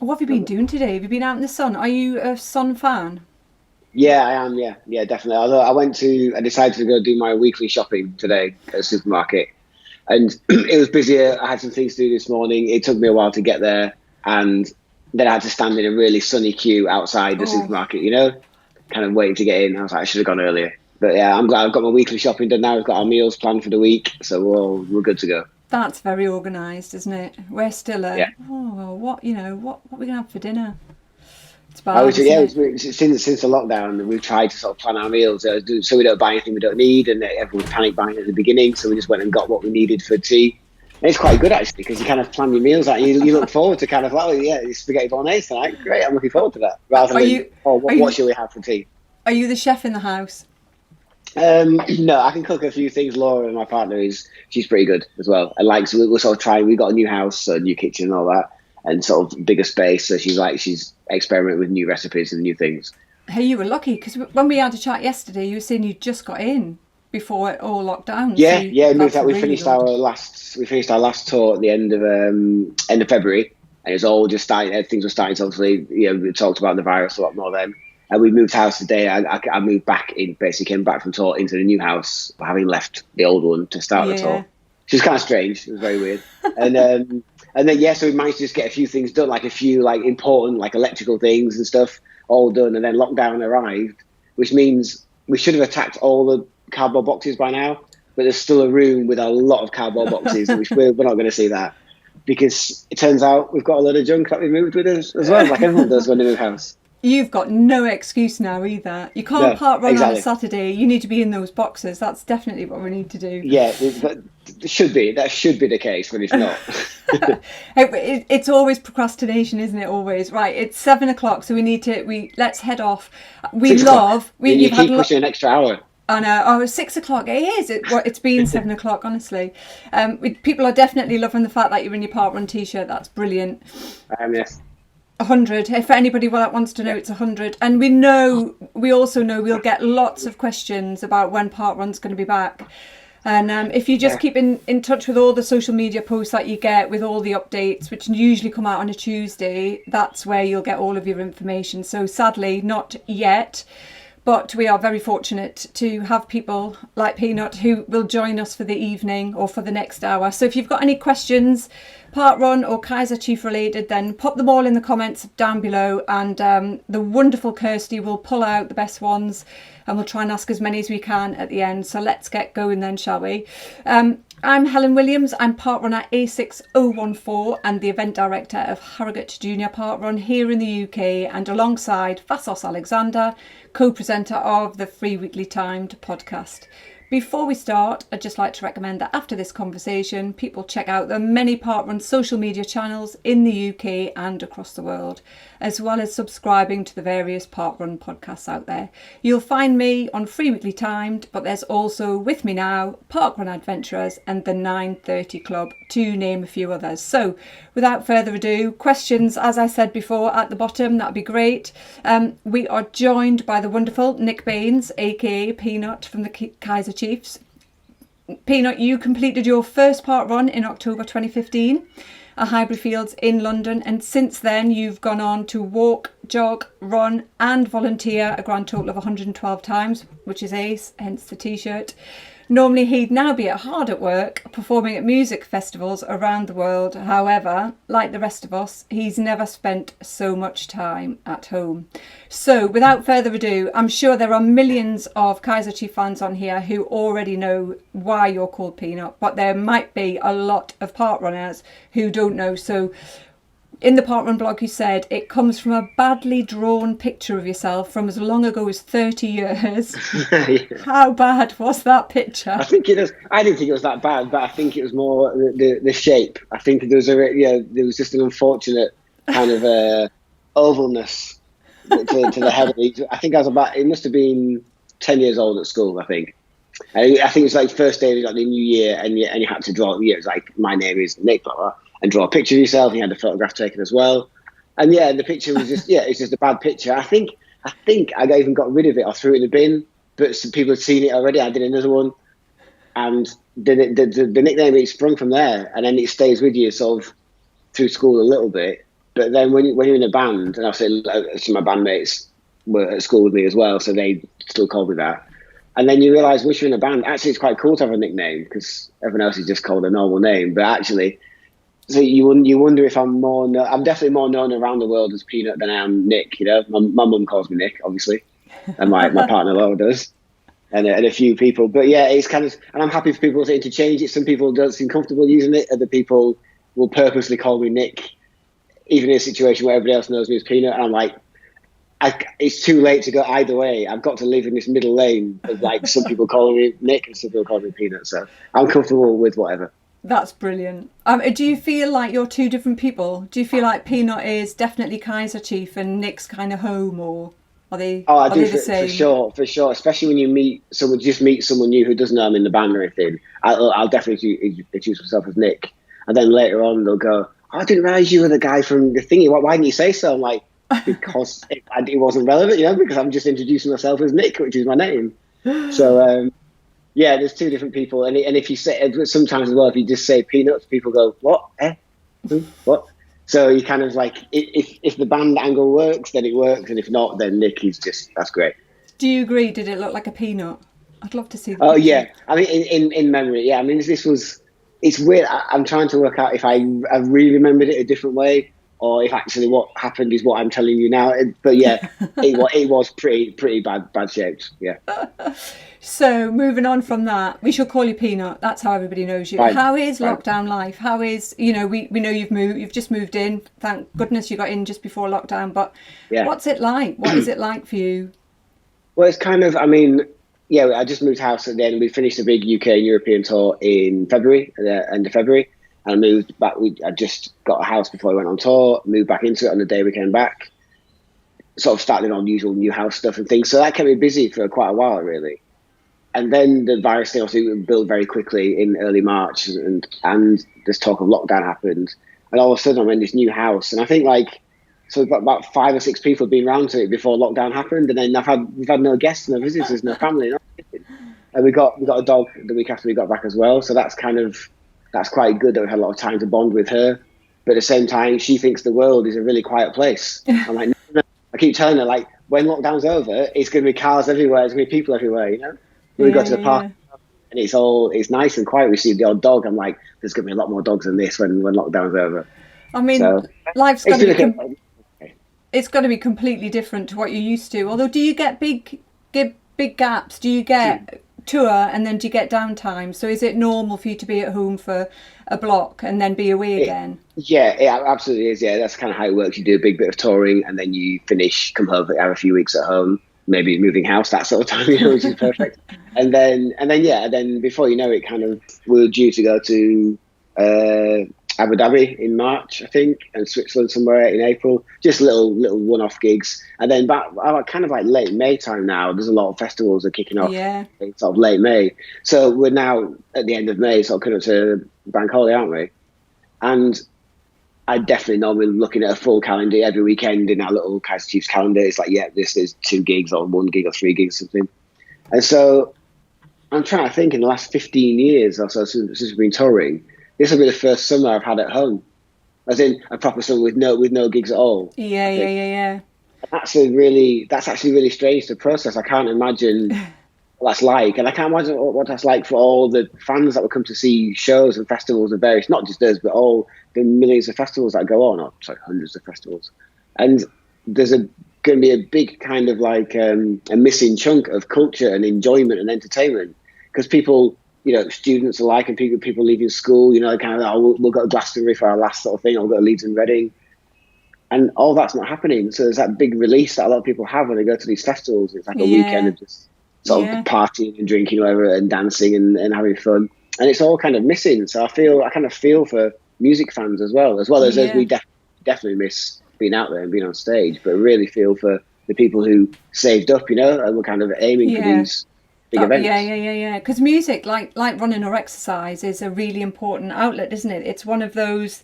What have you been doing today? Have you been out in the sun? Are you a sun fan? Yeah, I am. Yeah, definitely. Although I decided to go do my weekly shopping today at the supermarket, and it was busier. I had some things to do this morning. It took me a while to get there, and then I had to stand in a really sunny queue outside the Oh, supermarket. Kind of waiting to get in. I was like, I should have gone earlier. But yeah, I'm glad I've got my weekly shopping done now. We've got our meals planned for the week, so we're good to go. that's very organised, isn't it? We're still Yeah. well, what are we going to have for dinner? It's I bad, was isn't yeah. it? Since the lockdown, we've tried to sort of plan our meals so we don't buy anything we don't need, and everyone panic buying at the beginning. So we just went and got what we needed for tea. And it's quite good actually because you kind of plan your meals out. You look forward to kind of like, oh, yeah, it's spaghetti bolognese tonight. Great, I'm looking forward to that. Rather Are than, you oh, are what you should we have for tea? are you the chef in the house? No, I can cook a few things. Laura, my partner, she's pretty good as well. And like, so we're sort of trying. We got a new house, a new kitchen, and all that, and sort of bigger space. So she's experimenting with new recipes and new things. Hey, you were lucky because when we had a chat yesterday, you were saying you just got in before it all locked down. Yeah, yeah. We moved That's out. really good. We finished our last tour at the end of February, and it's all just starting. Things were starting to obviously, we talked about the virus a lot more then. And we moved house today. I moved back in, basically came back from tour into the new house, having left the old one to start the Yeah. tour. Which was kind of strange. It was very weird. And and then yeah, so we managed to just get a few things done, like a few like important like electrical things and stuff, all done. And then lockdown arrived, which means we should have attacked all the cardboard boxes by now. But there's still a room with a lot of cardboard boxes, which we're not going to see that because it turns out we've got a lot of junk that we moved with us as well, like everyone does when they move house. You've got no excuse now either. You can't No, park run on a exactly. Saturday. You need to be in those boxes. That's definitely what we need to do. Yeah, that should be the case, but it's not. It's always procrastination, isn't it? Always right. It's 7 o'clock, so we let's head off. We 6 o'clock. love we You you've had keep pushing an extra hour. I know. Oh, it's 6 o'clock. It is. It's been 7 o'clock. Honestly, people are definitely loving the fact that you're in your park run t-shirt. That's brilliant. Yes. 100. If anybody wants to know, Yeah. it's 100. And we also know we'll get lots of questions about when parkrun's going to be back. And if you just Yeah. keep in touch with all the social media posts that you get with all the updates, which usually come out on a Tuesday, that's where you'll get all of your information. So sadly, not yet. But we are very fortunate to have people like Peanut who will join us for the evening or for the next hour. So if you've got any questions, parkrun or Kaiser Chief related, then pop them all in the comments down below, and the wonderful Kirsty will pull out the best ones and we'll try and ask as many as we can at the end. So let's get going then, shall we? I'm Helen Williams. I'm parkrunner A6014 and the event director of Harrogate Junior Parkrun here in the UK, and alongside Vassos Alexander, co-presenter of the Free Weekly Timed podcast. Before we start, I'd just like to recommend that after this conversation, people check out the many parkrun social media channels in the UK and across the world, as well as subscribing to the various parkrun podcasts out there. You'll find me on Free Weekly Timed, but there's also With Me Now, Parkrun Adventurers and the 9:30 Club, to name a few others. So without further ado, questions, as I said before, at the bottom, that'd be great. We are joined by the wonderful Nick Baines, aka Peanut from the Kaiser Chiefs. Peanut, you completed your first part run in October 2015 at Highbury Fields in London, and since then you've gone on to walk, jog, run and volunteer a grand total of 112 times, which is ace, hence the t-shirt. Normally he'd now be hard at work performing at music festivals around the world. However, like the rest of us, he's never spent so much time at home. So without further ado, I'm sure there are millions of Kaiser Chief fans on here who already know why you're called Peanut, but there might be a lot of parkrunners who don't know. So in the parkrun blog you said it comes from a badly drawn picture of yourself from as long ago as 30 years. Yeah. How bad was that picture? I think it was. I didn't think it was that bad, but I think it was more the shape. I think there was just an unfortunate kind of ovalness to the head of it. I think I was about. It must have been 10 years old at school. I think. I think it was like first day of like the new year, and you had to draw. Yeah, it was like my name is Nick, blah, blah, and draw a picture of yourself. And you had a photograph taken as well, and yeah, the picture was just it's just a bad picture. I think I even got rid of it. I threw it in the bin, but some people had seen it already. I did another one, and the nickname it sprung from there, and then it stays with you sort of through school a little bit. But then when you're in a band, and obviously some of my bandmates were at school with me as well, so they still called me that. And then you realise once you're in a band, actually it's quite cool to have a nickname because everyone else is just called a normal name. But actually, so you wonder if I'm I'm definitely more known around the world as Peanut than I am Nick. You know, my mum calls me Nick, obviously, and my partner Laura does, and a few people. But yeah, it's kind of, and I'm happy for people to interchange it. Some people don't seem comfortable using it. Other people will purposely call me Nick, even in a situation where everybody else knows me as Peanut. And I'm like, it's too late to go either way. I've got to live in this middle lane of like some people calling me Nick and some people calling me Peanut. So I'm comfortable with whatever. That's brilliant. Do you feel like you're two different people? Do you feel like Peanut is definitely Kaiser Chief and Nick's kind of home, or are they? Oh, I do the same? for sure. Especially when you meet someone new who doesn't know I'm in the band or anything. I'll definitely introduce myself as Nick, and then later on they'll go, oh, "I didn't realise you were the guy from the thingy. Why didn't you say so?" I'm like, because it wasn't relevant, you know, because I'm just introducing myself as Nick, which is my name. So yeah, there's two different people, and if you say sometimes as well, if you just say Peanuts, people go, what? What? So you kind of like, if the band angle works, then it works, and if not, then Nick is that's great. Do you agree? Did it look like a peanut? I'd love to see. Oh yeah, I mean in memory, yeah. I mean it's weird. I'm trying to work out if I really remembered it a different way, or if actually what happened is what I'm telling you now. But yeah, it was pretty bad shaped. Yeah. So moving on from that, we shall call you Peanut. That's how everybody knows you. Right. How is lockdown life? How is, we know you've just moved in. Thank goodness you got in just before lockdown. But yeah. What's it like? What is it like for you? Well, it's kind of, I just moved house at the end. We finished the big UK and European tour in February, end of February. And I moved back. I just got a house before I went on tour, moved back into it on the day we came back. Sort of started on usual new house stuff and things. So that kept me busy for quite a while, really. And then the virus thing obviously built very quickly in early March, and this talk of lockdown happened. And all of a sudden I'm in this new house, and I think so we've got about 5 or 6 people been round to it before lockdown happened, and then we've had no guests, no visitors, no family, nothing. And we got a dog the week after we got back as well, so that's quite good that we had a lot of time to bond with her. But at the same time, she thinks the world is a really quiet place. I'm like, no. I keep telling her, like, when lockdown's over, it's going to be cars everywhere, there's going to be people everywhere, you know. When we go to the park and it's nice and quiet, we see the odd dog. I'm like, there's going to be a lot more dogs than this when lockdown's over. I mean, life's going to be it's going to be completely different to what you're used to. Although, do you get big gaps? Do you get tour and then do you get downtime? So is it normal for you to be at home for a block and then be away again? Yeah, it absolutely is. Yeah, that's kind of how it works. You do a big bit of touring and then you finish, come home, have a few weeks at home. Maybe moving house, that sort of time, which is perfect. and then before you know it, kind of we were due to go to Abu Dhabi in March, I think, and Switzerland somewhere in April. Just little one-off gigs, and then back kind of like late May time now. There's a lot of festivals that are kicking off. Yeah. Sort of late May, so we're now at the end of May, sort of coming up to bank holiday, aren't we? And I definitely normally looking at a full calendar every weekend in our little Kaiser Chiefs calendar. It's like, yeah, this is 2 gigs or 1 gig or 3 gigs, something. And so I'm trying to think in the last 15 years or so since we've been touring, this will be the first summer I've had at home, as in a proper summer with no gigs at all. Yeah. That's actually really strange to process. I can't imagine what that's like, and I can't imagine what that's like for all the fans that will come to see shows and festivals of various, not just us, but all the millions of festivals that go on, hundreds of festivals. And there's going to be a big kind of like a missing chunk of culture and enjoyment and entertainment, because people, students alike and people leaving school, kind of, we'll go to Glastonbury for our last sort of thing, or we'll go to Leeds and Reading. And all that's not happening. So there's that big release that a lot of people have when they go to these festivals. It's like a weekend of just sort of partying and drinking, whatever, and dancing and having fun. And it's all kind of missing. So I kind of feel for music fans as well as we definitely miss being out there and being on stage, but really feel for the people who saved up, and were kind of aiming for these big events. Yeah. Because music, like running or exercise, is a really important outlet, isn't it? It's one of those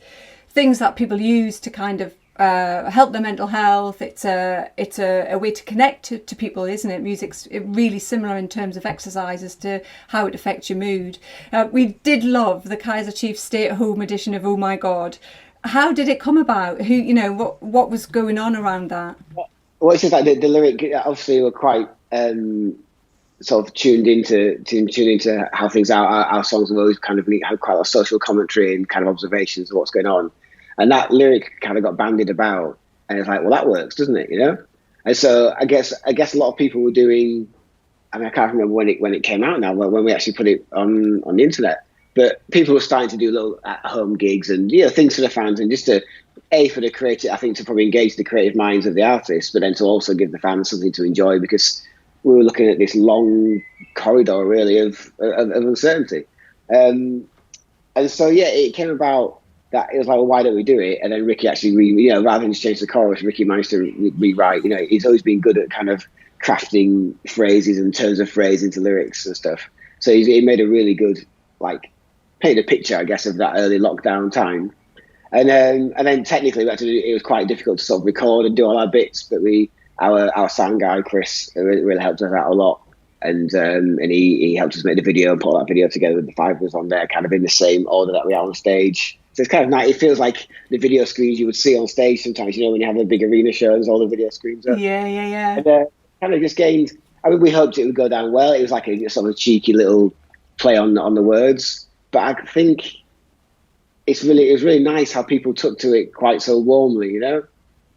things that people use to kind of help their mental health. It's a way to connect to people, isn't it? Music's really similar in terms of exercise as to how it affects your mood. We did love the Kaiser Chiefs stay-at-home edition of Oh My God. How did it come about? Who, you know, what was going on around that? Well, it's just like the lyric. Obviously, were quite sort of tuned into how things are. Our songs have always kind of had quite a lot of social commentary and kind of observations of what's going on, and that lyric kind of got bandied about, and it's like, well, that works, doesn't it? You know. And so I guess a lot of people were doing. I mean, I can't remember when it came out now, when we actually put it on the internet. But people were starting to do little at-home gigs and things for the fans, and just to for the creative, I think to probably engage the creative minds of the artists, but then to also give the fans something to enjoy, because we were looking at this long corridor really of uncertainty. And so it came about that it was like, well, why don't we do it? And then Ricky actually, rather than just change the chorus, Ricky managed to rewrite. He's always been good at kind of crafting phrases and turns of phrase into lyrics and stuff. So he made a really good, like, painted a picture, I guess, of that early lockdown time. And then technically it was quite difficult to sort of record and do all our bits, but our sound guy Chris really helped us out a lot, and he helped us make the video and put that video together with the five of us on there, kind of in the same order that we are on stage. So it's kind of nice. It feels like the video screens you would see on stage sometimes, when you have a big arena shows, all the video screens are. Yeah. And kind of just gained. I mean, we hoped it would go down well. It was like a sort of cheeky little play on the words, but I think it was really nice how people took to it quite so warmly, and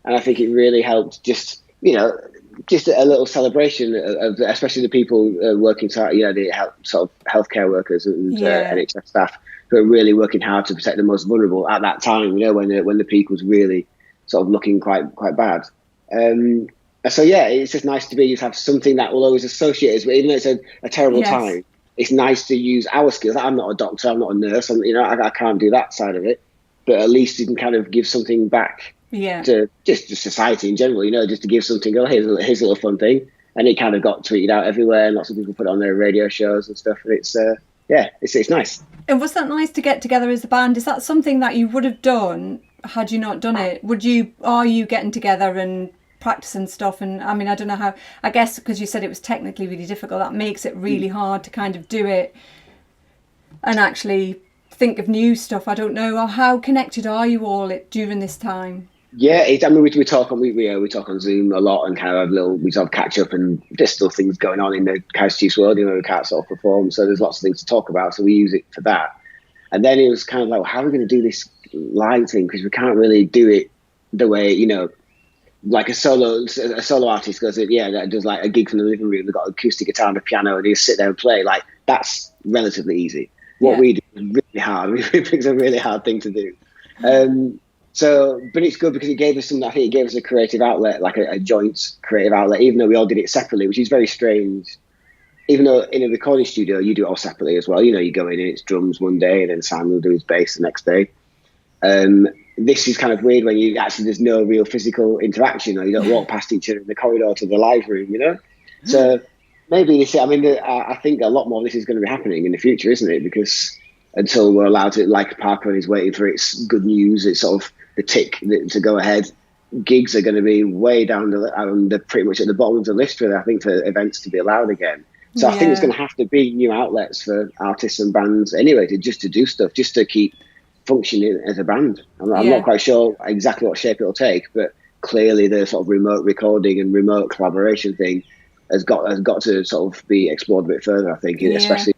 I think it really helped. Just a little celebration of especially the people working hard, the sort of healthcare workers and NHS staff who are really working hard to protect the most vulnerable at that time. When the peak was really sort of looking quite bad. So it's just nice to have something that will always associate us with, even though it's a terrible time. It's nice to use our skills. I'm not a doctor, I'm not a nurse, I can't do that side of it, but at least you can kind of give something back to just society in general, just to give something. Oh, here's a little fun thing, and it kind of got tweeted out everywhere, and lots of people put it on their radio shows and stuff. And it's nice. And was that nice to get together as a band? Is that something that you would have done had you not done it? Are you getting together and practice and stuff? And I mean, I don't know how, I guess because you said it was technically really difficult, that makes it really hard to kind of do it and actually think of new stuff. I don't know. Or how connected are you all during this time? Yeah, I mean, we talk on Zoom a lot, and kind of we sort of catch up, and there's still things going on in the Kaiser Chiefs world, we can't sort of perform, so there's lots of things to talk about, so we use it for that. And then it was kind of like, well, how are we going to do this live thing, because we can't really do it the way, like a solo artist goes, that does like a gig from the living room. They've got an acoustic guitar and a piano, and they just sit there and play. Like, that's relatively easy. What we do is really hard. It's a really hard thing to do. But it's good because it gave us something. I think it gave us a creative outlet, like a joint creative outlet, even though we all did it separately, which is very strange. Even though in a recording studio, you do it all separately as well. You go in and it's drums one day, and then Simon will do his bass the next day. This is kind of weird when there's no real physical interaction, or you don't walk past each other in the corridor to the live room, So maybe I think a lot more of this is going to be happening in the future, isn't it? Because until we're allowed to, like parkrun is waiting for its good news, it's sort of the tick to go ahead. Gigs are going to be way down they're pretty much at the bottom of the list, really, I think, for events to be allowed again. So I think there's going to have to be new outlets for artists and bands anyway, to do stuff, just to keep functioning as a band. I'm not quite sure exactly what shape it'll take, but clearly the sort of remote recording and remote collaboration thing has got to sort of be explored a bit further, I think, especially.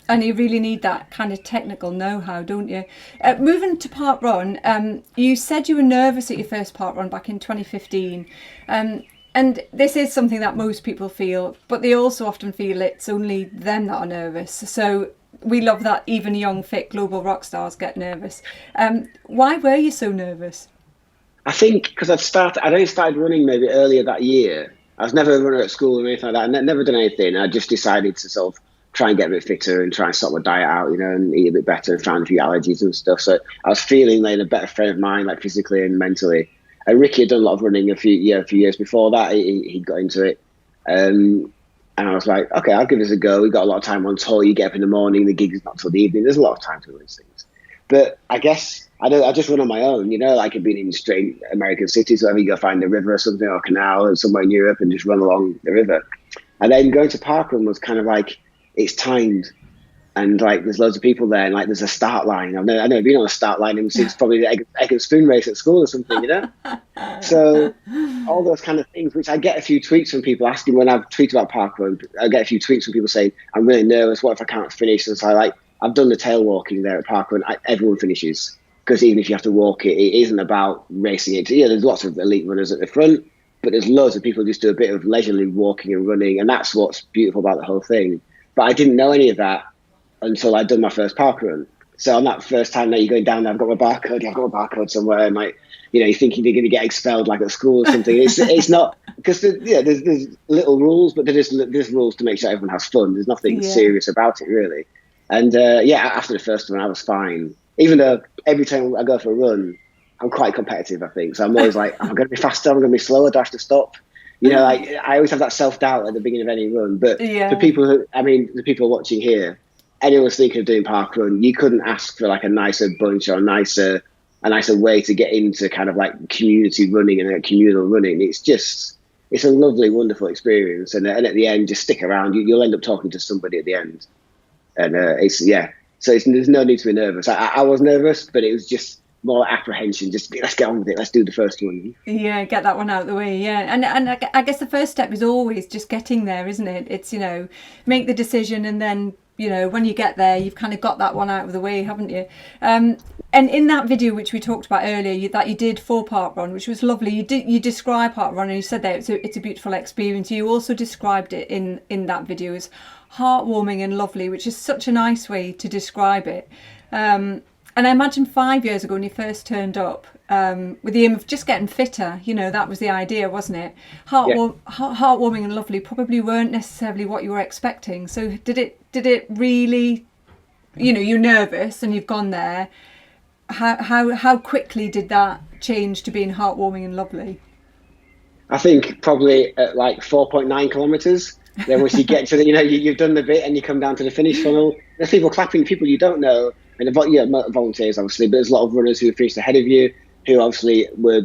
And you really need that kind of technical know-how, don't you? Moving to parkrun, you said you were nervous at your first parkrun back in 2015. And this is something that most people feel, but they also often feel it's only them that are nervous. So we love that even young, fit global rock stars get nervous. Why were you so nervous? I think because I'd only started running maybe earlier that year. I was never a runner at school or anything like that. I'd never done anything. I just decided to sort of try and get a bit fitter and try and sort my diet out, and eat a bit better, and found a few allergies and stuff. So I was feeling like in a better frame of mind, like physically and mentally. And Ricky had done a lot of running a few years before that. He got into it. And I was like, okay, I'll give this a go. We've got a lot of time on tour. You get up in the morning, the gig is not till the evening. There's a lot of time to do these things. But I guess I just run on my own, like I've been in strange American cities, wherever you go find a river or something, or a canal, or somewhere in Europe, and just run along the river. And then going to parkrun was kind of like, it's timed. and like there's loads of people there, and like there's a start line. I've never been on a start line since probably the egg and spoon race at school or something, you know. So all those kind of things, which I get a few tweets from people asking when I've tweeted about parkrun. I get a few tweets from people saying, "I'm really nervous. What if I can't finish?" And so I've done the tail walking there at parkrun. Everyone finishes, because even if you have to walk it, it isn't about racing it. Yeah, there's lots of elite runners at the front, but there's loads of people who just do a bit of leisurely walking and running, and that's what's beautiful about the whole thing. But I didn't know any of that until I'd done my first parkrun. So on that first time that you're going down there, I've got my barcode somewhere, and like, you know, you're thinking you're going to get expelled like at school or something. It's not, because there's little rules, but there's rules to make sure everyone has fun. There's nothing serious about it really. And after the first one, I was fine. Even though every time I go for a run, I'm quite competitive, I think. So I'm always like, am I going to be faster? Am I going to be slower? Do I have to stop? You know, like I always have that self-doubt at the beginning of any run. But for people the people watching here, anyone's thinking of doing parkrun, you couldn't ask for like a nicer bunch or a nicer way to get into kind of like community running and communal running. It's a lovely, wonderful experience. And at the end, just stick around. You'll end up talking to somebody at the end. And so there's no need to be nervous. I was nervous, but it was just more apprehension. Just let's get on with it. Let's do the first one. Yeah, get that one out of the way. Yeah, and I guess the first step is always just getting there, isn't it? It's, you know, make the decision, and then, you know, when you get there, you've kind of got that one out of the way, haven't you? And in that video which we talked about earlier, that you did for parkrun, which was lovely, you describe parkrun, and you said that it's a beautiful experience. You also described it in that video as heartwarming and lovely, which is such a nice way to describe it. And I imagine 5 years ago when you first turned up, with the aim of just getting fitter, you know, that was the idea, wasn't it? Heartwarming and lovely probably weren't necessarily what you were expecting. So did it really, you know, you're nervous and you've gone there. How quickly did that change to being heartwarming and lovely? I think probably at like 4.9 kilometers. Then once you get to the, you know, you've done the bit and you come down to the finish funnel, there's people clapping, people you don't know, and volunteers obviously, but there's a lot of runners who have finished ahead of you, who obviously were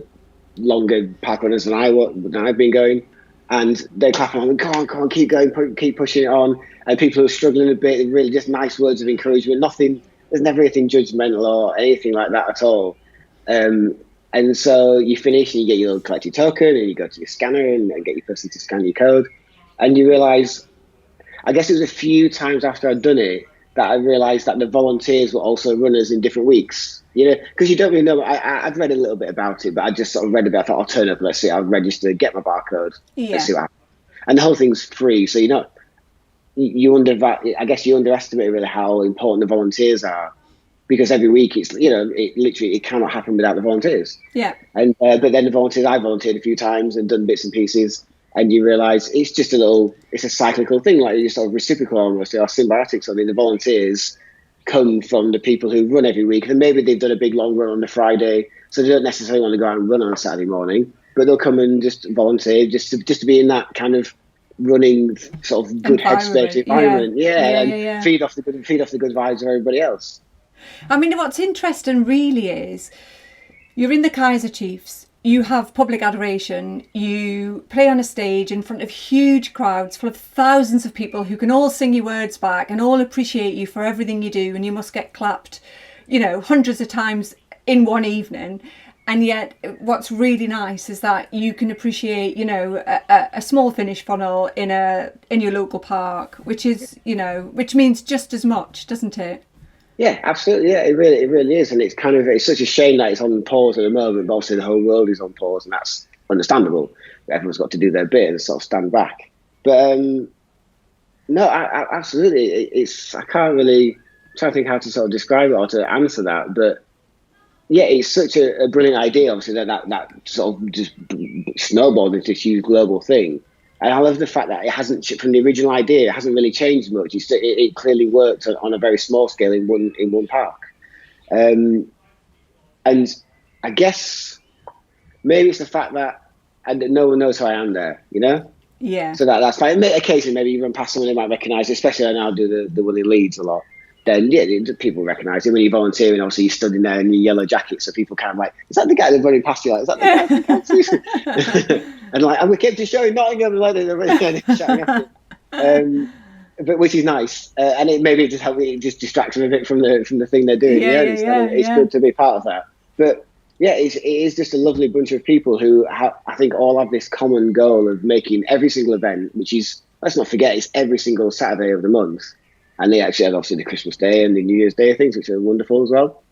longer park runners than I've been going, and they're clapping on, come on, keep going, keep pushing it on. And people who are struggling a bit, really just nice words of encouragement. There's never anything judgmental or anything like that at all. And so you finish and you get your little collected token, and you go to your scanner and get your person to scan your code. And you realise, I guess it was a few times after I'd done it that I realised that the volunteers were also runners in different weeks. You know, because you don't really know. I've read a little bit about it, but I just sort of read a bit. I thought, I'll turn up, let's see, I'll register, get my barcode, let's see what happens. And the whole thing's free, so you underestimate really how important the volunteers are, because every week it's, you know, it cannot happen without the volunteers. Yeah. And but then the volunteers, I volunteered a few times and done bits and pieces. And you realise it's just it's a cyclical thing, like you're sort of reciprocal almost, or symbiotic. So I mean, the volunteers come from the people who run every week, and maybe they've done a big long run on the Friday, so they don't necessarily want to go out and run on a Saturday morning, but they'll come and just volunteer just to be in that kind of running sort of good headspace environment, and feed off the good vibes of everybody else. I mean, what's interesting really is you're in the Kaiser Chiefs. You have public adoration, you play on a stage in front of huge crowds full of thousands of people who can all sing your words back and all appreciate you for everything you do, and you must get clapped, you know, hundreds of times in one evening. And yet what's really nice is that you can appreciate, you know, a small finish funnel in your local park, which is, you know, which means just as much, doesn't it? Yeah, absolutely. Yeah, it really is, and it's such a shame that it's on pause at the moment. But obviously, the whole world is on pause, and that's understandable. Everyone's got to do their bit and sort of stand back. But no, absolutely. I can't really try to think how to sort of describe it or to answer that. But yeah, it's such a brilliant idea. Obviously, that sort of just snowballed into this huge global thing. And I love the fact that it hasn't, from the original idea, it hasn't really changed much. It clearly worked on a very small scale in one park. And I guess maybe it's the fact that no one knows who I am there, you know? Yeah. So that's fine. Occasionally, maybe you run past someone they might recognise, especially when I do the Willie Leeds a lot. Then people recognise it when you're volunteering. Obviously, you're stood in there in your yellow jacket, so people kind of like, is that the guy that's running past you? Like, is that the guy? And like, and we kept just showing Nottingham, and like they're really shouting after. but which is nice, and maybe it just distracts them a bit from the thing they're doing. It's good to be part of that. But yeah, it is just a lovely bunch of people who I think all have this common goal of making every single event, which is, let's not forget, it's every single Saturday of the month, and they actually have obviously the Christmas Day and the New Year's Day things, which are wonderful as well.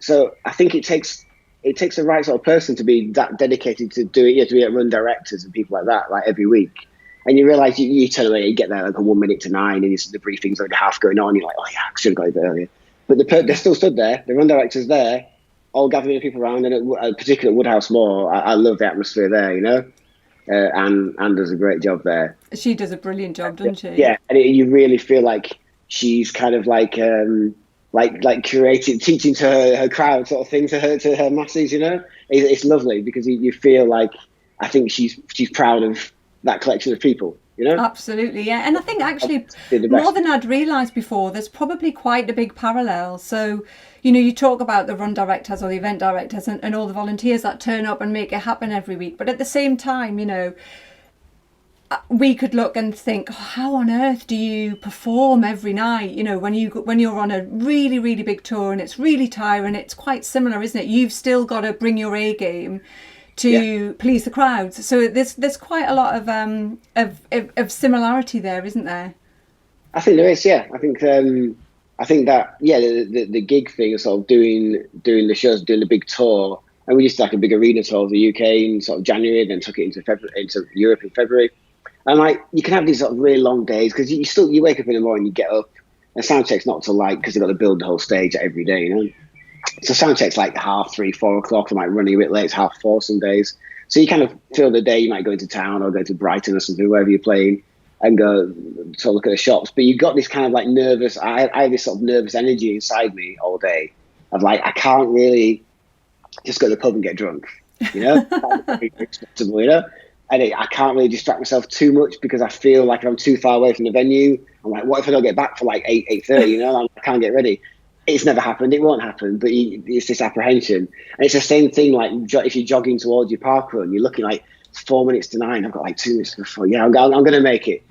So I think it takes the right sort of person to be that dedicated to do it. You have to be run directors and people like that, like every week. And you realise you turn away, you get there like a 1 minute to 9, and the briefing's like half going on. You're like, oh yeah, I should have got it earlier. But they're still stood there. The run director's there, all gathering people around. And particularly at Woodhouse Moor, I love the atmosphere there. Anne does a great job there. She does a brilliant job, doesn't she? Yeah, and you really feel like she's kind of like curated, teaching to her crowd sort of thing, to her masses. It's lovely because you feel like, I think she's proud of that collection of people. Absolutely, yeah. And I think actually more than I'd realised before, there's probably quite a big parallel. So, you talk about the run directors or the event directors and all the volunteers that turn up and make it happen every week. But at the same time, we could look and think, how on earth do you perform every night? When you're on a really, really big tour and it's really tiring, it's quite similar, isn't it? You've still got to bring your A game to please the crowds. So there's quite a lot of similarity there, isn't there? I think there is. Yeah, I think that the gig thing of sort of doing the shows, doing the big tour, and we used to like a big arena tour of the UK in sort of January, then took it into Europe in February. And you can have these sort of really long days because you wake up in the morning, you get up, and sound check's not till because they've got to build the whole stage every day, So sound check's like 3:30, 4 o'clock. I might running a bit late. It's 4:30 some days. So you kind of fill the day. You might go into town or go to Brighton or something, wherever you're playing, and go to look at the shops. But you've got this kind of like nervous. I have this sort of nervous energy inside me all day. Of I can't really just go to the pub and get drunk. Acceptable, And I can't really distract myself too much because I feel like if I'm too far away from the venue, I'm like, what if I don't get back for 8:30? I can't get ready. It's never happened. It won't happen. But it's this apprehension. And it's the same thing if you're jogging towards your parkrun, you're looking 4 minutes to 9. I've got 2 minutes before. Yeah, I'm going to make it.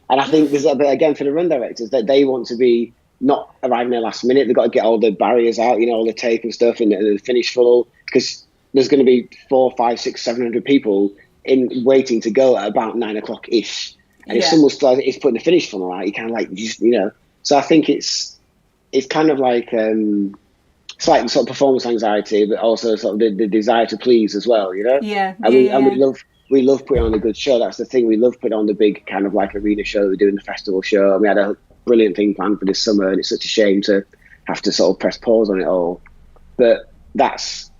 And I think there's a bit, again, for the run directors, that they want to be not arriving there last minute. They've got to get all the barriers out, all the tape and stuff, and the finish funnel, because there's going to be 400, 500, 600, 700 people waiting to go at about 9 o'clock ish. And if someone is putting the finish funnel out, you kind of So I think it's kind of it's like sort of performance anxiety, but also sort of the desire to please as well, Yeah. And we love putting on a good show. That's the thing. We love putting on the big kind of arena show. We're doing the festival show. And we had a brilliant thing planned for this summer, and it's such a shame to have to sort of press pause on it all. But that's,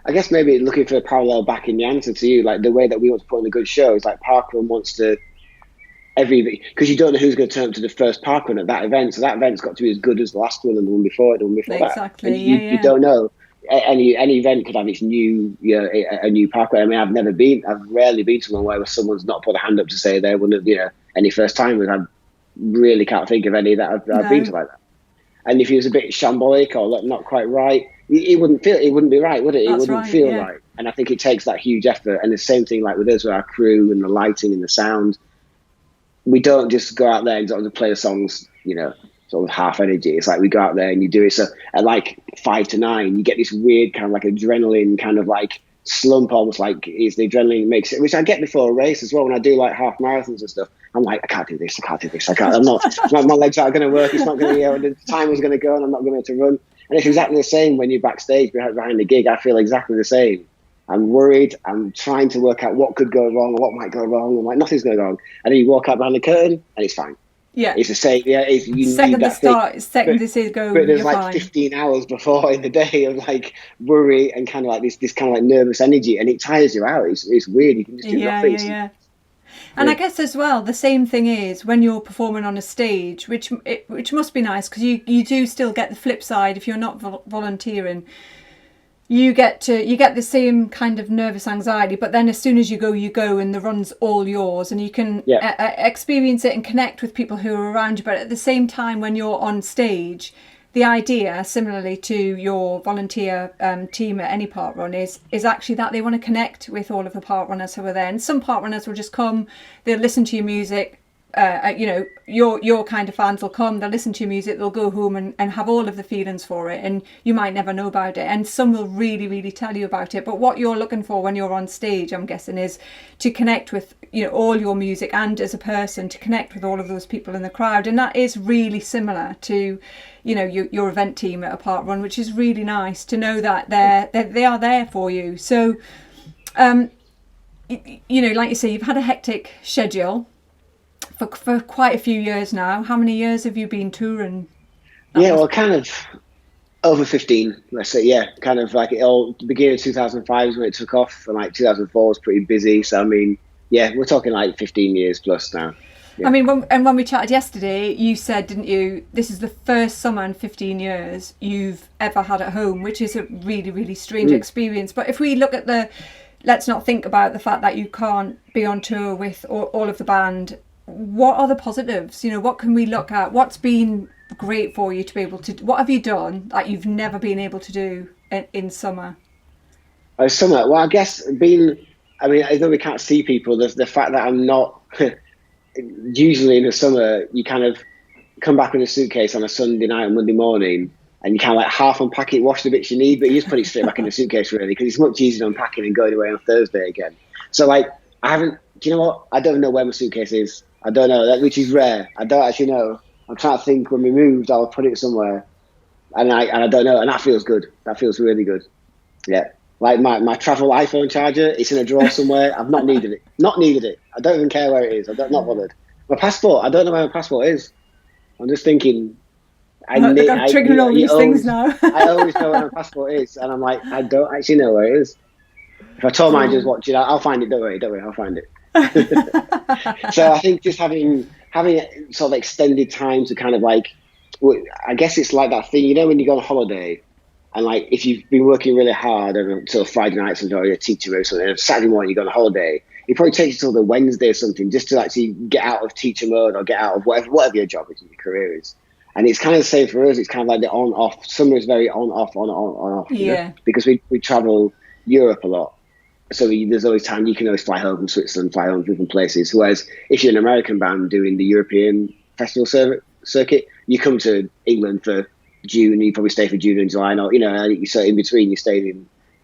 I guess, maybe looking for a parallel back in the answer to you, the way that we want to put on a good show is parkrun wants to because you don't know who's going to turn up to the first parkrun at that event, so that event's got to be as good as the last one and the one before it, the one before exactly. that. You don't know. Any event could have its new, a new parkrun. I mean, I've rarely been to one where someone's not put a hand up to say they're one of any first timers. I really can't think of any that I've been to like that. And if it was a bit shambolic or not quite right, it wouldn't be right, would it? It wouldn't feel right. And I think it takes that huge effort. And the same thing with us, with our crew and the lighting and the sound. We don't just go out there and sort of play the songs, sort of half energy. It's we go out there and you do it. So at 5 to 9, you get this weird kind of adrenaline kind of slump, almost it's the adrenaline makes it, which I get before a race as well. When I do half marathons and stuff, I'm I can't do this. I'm not, my legs aren't going to work. It's not going to, the time is going to go and I'm not going to run. And it's exactly the same when you're backstage behind the gig. I feel exactly the same. I'm worried. I'm trying to work out what could go wrong or what might go wrong. I'm nothing's going wrong. And then you walk out behind the curtain and it's fine. Yeah. It's the same. Yeah. Second the start, second this is go. But there's you're fine. 15 hours before in the day of worry and kind of this kind of nervous energy, and it tires you out. It's weird. You can just do nothing. Yeah. And I guess as well, the same thing is when you're performing on a stage, which must be nice because you do still get the flip side if you're not volunteering. You get the same kind of nervous anxiety, but then as soon as you go and the run's all yours and you can experience it and connect with people who are around you. But at the same time, when you're on stage, the idea, similarly to your volunteer team at any parkrun, is actually that they want to connect with all of the parkrunners who are there. And some parkrunners will just come, they'll listen to your music, your kind of fans will come, they'll listen to your music, they'll go home and have all of the feelings for it, and you might never know about it, and some will really, really tell you about it. But what you're looking for when you're on stage, I'm guessing, is to connect with all your music, and as a person to connect with all of those people in the crowd. And that is really similar to your event team at a park run, which is really nice to know that they are there for you. So like you say, you've had a hectic schedule for quite a few years now. How many years have you been touring? Well, kind of over 15, let's say. Yeah, kind of like the beginning of 2005 is when it took off, and like 2004 was pretty busy. So I mean, yeah, we're talking like 15 years plus now. Yeah. I mean, when we chatted yesterday, you said, didn't you, this is the first summer in 15 years you've ever had at home, which is a really, really strange experience. But if we look at let's not think about the fact that you can't be on tour with all of the band. What are the positives? What can we look at? What's been great for you to be able to, what have you done that you've never been able to do in summer? Summer, well, I guess although we can't see people, the fact that I'm not, usually in the summer, you kind of come back with a suitcase on a Sunday night and Monday morning, and you kind of like half unpack it, wash the bits you need, but you just put it straight back in the suitcase, really, because it's much easier unpacking and going away on Thursday again. So like, do you know what? I don't know where my suitcase is. I don't know, which is rare. I don't actually know. I'm trying to think, when we moved, I'll put it somewhere, and I don't know, and that feels good. That feels really good. Yeah. Like my travel iPhone charger, it's in a drawer somewhere. I've not needed it. Not needed it. I don't even care where it is. Not bothered. My passport, I don't know where my passport is. I'm just thinking. I'm triggering all these things now. I always know where my passport is, and I'm like, I don't actually know where it is. If I told my just watch it, I'll find it. Don't worry, I'll find it. So I think just having sort of extended time to kind of like, I guess it's like that thing, when you go on holiday, and like if you've been working really hard until Friday night or you're a teacher or something, and Saturday morning you go on holiday, it probably takes you till the Wednesday or something just to actually get out of teacher mode or get out of whatever your job is, your career is. And it's kind of the same for us. It's kind of like the on-off. Summer is very on-off, on-off. Yeah. Because we travel Europe a lot. So there's always time. You can always fly home from Switzerland, fly home from different places. Whereas if you're an American band doing the European festival circuit, you come to England for June. You probably stay for June and July. So in between, you stay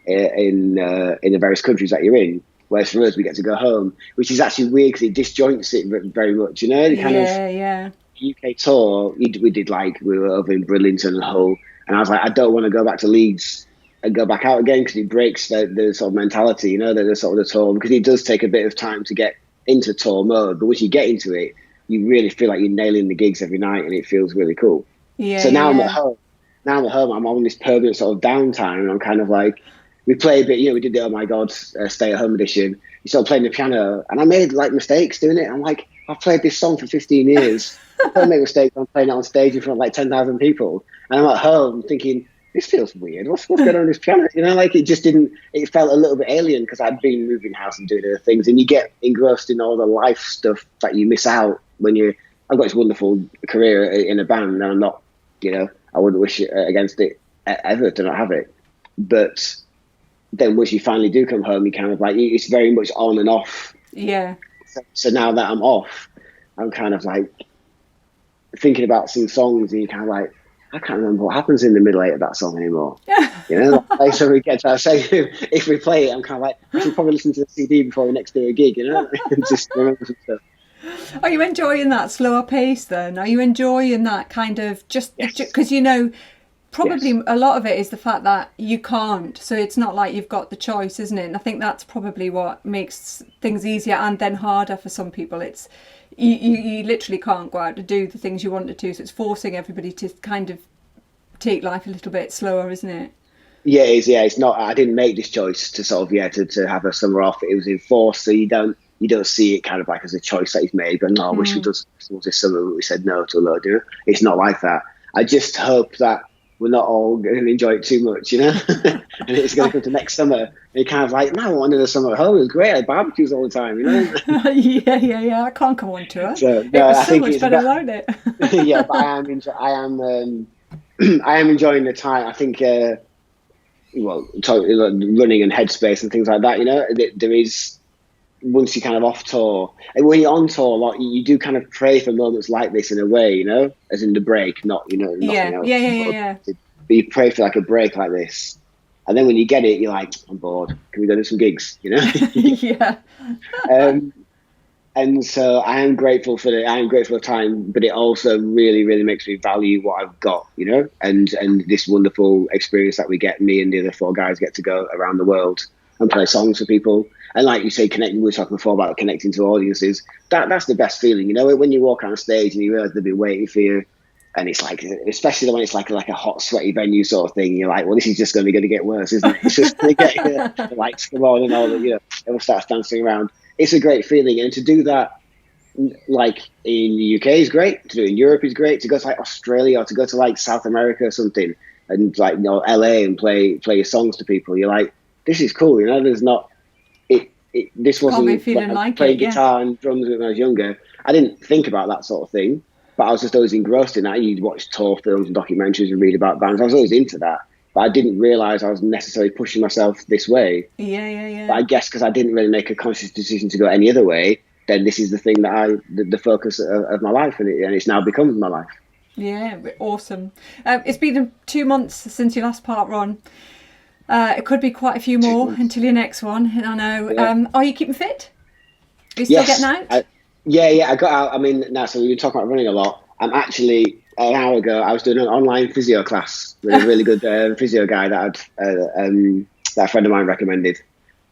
in the various countries that you're in. Whereas for us, we get to go home, which is actually weird because it disjoints it very much. Yeah. UK tour, we were over in Bridlington and Hull, and I was like, I don't want to go back to Leeds and go back out again, because it breaks the sort of mentality, the sort of the tour, because it does take a bit of time to get into tour mode. But once you get into it, you really feel like you're nailing the gigs every night, and it feels really cool. Yeah. So now I'm at home. I'm on this permanent sort of downtime, and I'm kind of like, we play a bit, we did the Oh My God Stay at Home edition. You start playing the piano, and I made like mistakes doing it. I'm like, I've played this song for 15 years. I don't make mistakes. I'm playing it on stage in front of like 10,000 people, and I'm at home thinking, this feels weird. What's going on with this piano? Like it just didn't. It felt a little bit alien because I'd been moving house and doing other things, and you get engrossed in all the life stuff that you miss out when you. I've got this wonderful career in a band, and I'm not. I wouldn't wish against it ever to not have it, but then once you finally do come home, you kind of like, it's very much on and off. Yeah. So now that I'm off, I'm kind of like thinking about some songs, and you're kind of like, I can't remember what happens in the middle eight of that song anymore. So we get to say, if we play it, I'm kind of like, we should probably listen to the CD before we next do a gig, and just remember some stuff. Are you enjoying that slower pace then? Are you enjoying that kind of just because probably yes. A lot of it is the fact that you can't, so it's not like you've got the choice, isn't it? And I think that's probably what makes things easier and then harder for some people. It's you literally can't go out to do the things you wanted to, so it's forcing everybody to kind of take life a little bit slower, isn't it? Yeah, it is. Yeah, it's not. I didn't make this choice to sort of to have a summer off. It was enforced, so you don't see it kind of like as a choice that he's made. But no, I wish we'd done this summer, but we said no to a load. It's not like that. I just hope that we're not all going to enjoy it too much, and it's going to come to next summer. And you're kind of like, no, I wanted a summer at home. It was great. I had barbecues all the time, Yeah. I can't come on to it. So, it was so much better without it. Yeah, but I am enjoying the time. I think, running and headspace and things like that. There is once you're kind of off tour, and when you're on tour a lot, you do kind of pray for moments like this in a way, you know, as in the break, not, you know, nothing else. Yeah. But you pray for like a break like this. And then when you get it, you're like, I'm bored. Can we go do some gigs, you know? Yeah. And so I am grateful for the time, but it also really, really makes me value what I've got, you know, and this wonderful experience that we get, me and the other 4 guys get to go around the world and play songs for people. And like you say, we were talking before about connecting to audiences. That's the best feeling, you know, when you walk on stage and you realise they've been waiting for you. And it's like, especially when it's like a hot, sweaty venue sort of thing, you're like, well, this is just going to get worse, isn't it? It's just going to get the lights come on and all that, you know, everyone starts dancing around. It's a great feeling, and to do that, like in the UK is great. To do it in Europe is great. To go to like Australia or to go to like South America or something, and like, you know, LA and play your songs to people. You're like, this is cool, you know. There's not this wasn't when I was playing guitar and drums when I was younger. I didn't think about that sort of thing, but I was just always engrossed in that. You'd watch tour films and documentaries and read about bands. I was always into that. But I didn't realise I was necessarily pushing myself this way. Yeah. But I guess because I didn't really make a conscious decision to go any other way, then this is the thing that the focus of my life, and it's now become my life. Yeah, awesome. It's been 2 months since your last parkrun. It could be quite a few more until your next one. I know. Yeah. Are you keeping fit? Are you still getting out? Yeah. I got out. I mean, now, so we've been talking about running a lot. I'm actually, an hour ago, I was doing an online physio class with a really good physio guy that a friend of mine recommended.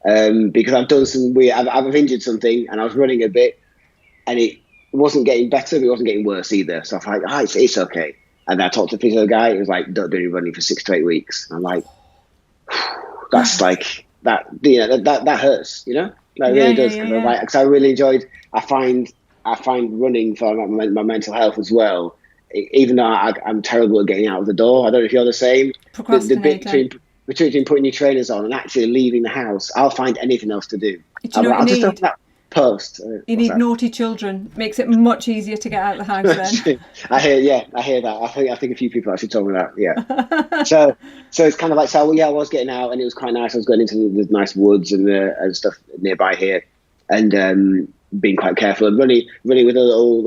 Because I've done some weird, I've injured something, and I was running a bit, and it wasn't getting better, but it wasn't getting worse either. So I was like, it's okay. And I talked to the physio guy. He was like, don't do any running for 6 to 8 weeks. And I'm like, that's like that. You know, that hurts. You know, that really does. Because I really enjoyed. I find running for my mental health as well. Even though I'm terrible at getting out of the door. I don't know if you're the same. The bit between putting your trainers on and actually leaving the house, I'll find anything else to do. I'll just open that post. You need naughty children. Makes it much easier to get out of the house then. I hear that. I think a few people actually told me that. Yeah. so it's kind of like, I was getting out, and it was quite nice. I was going into the nice woods and stuff nearby here, and being quite careful and running with a little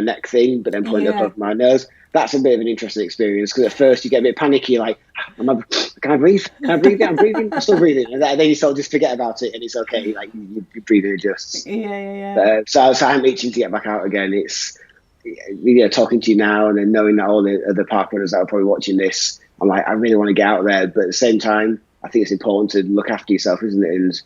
neck thing, but then pulling up over my nose. That's a bit of an interesting experience, because at first you get a bit panicky, like, can I breathe? I'm breathing. I'm still breathing. And then you sort of just forget about it, and it's okay. Like, your breathing adjusts. Yeah. So I'm itching to get back out again. It's, talking to you now, and then knowing that all the other park runners that are probably watching this, I'm like, I really want to get out there. But at the same time, I think it's important to look after yourself, isn't it? And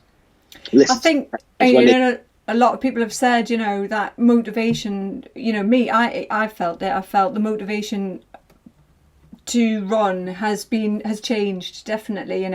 listen. I think, a lot of people have said, that motivation, me, I felt it. I felt the motivation to run has changed, definitely.